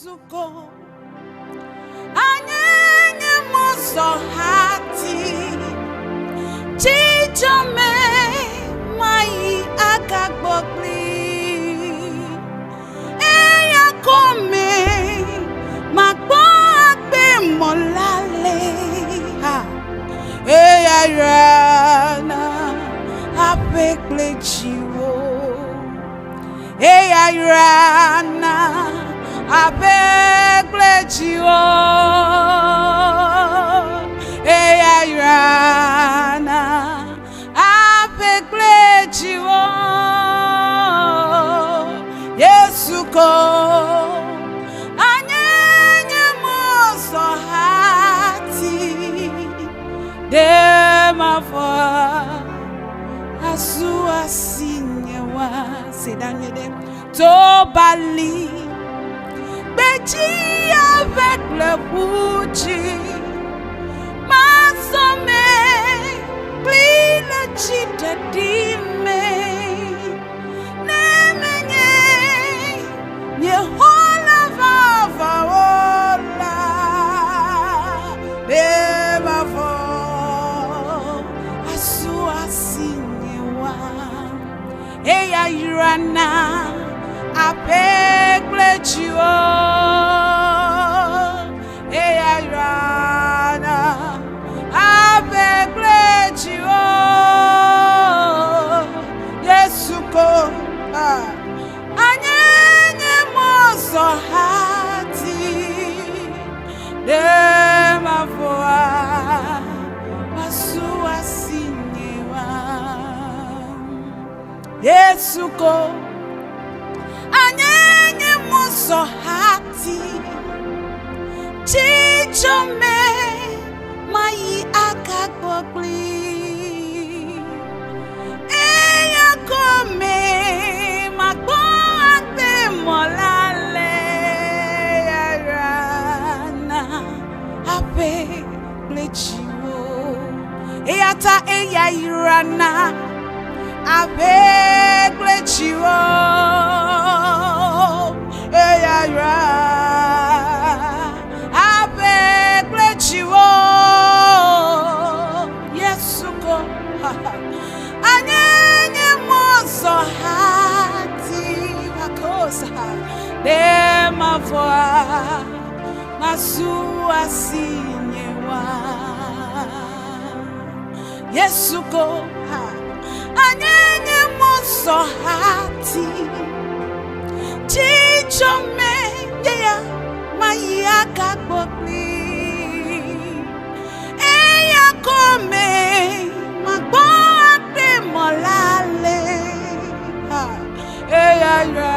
Yesuko Anyenye moso hati Chichome mai akagbogli Eya kome magbo agbe molale Eya rana apekle jiwo Eya rana apekle jiwo Eya rana apekle jiwo Yesuko anyenye moso hati Demafwa asu asinyewa sedanye dem to bali beji avec le bouchi masome pli le chita dime nemenye yehola vavaola demafwa asu asinyewa eya yurana apekle jiwo eya yurana apekle jiwo Yesuko anyenye moso hati demafwa asu asinyewa Yesuko anyenye moso hati chichome mai akagbogli eya kome magbo agbe molale yarana ape plechiwo eyata eya irana apekle jiwo eya ra apekle jiwo Yesuko anyenye moso hati makosa demafwa masu asinyewa Yesuko anyenye moso hati chichome yeya mai akagbogli eya kome magbo agbe molale eya ra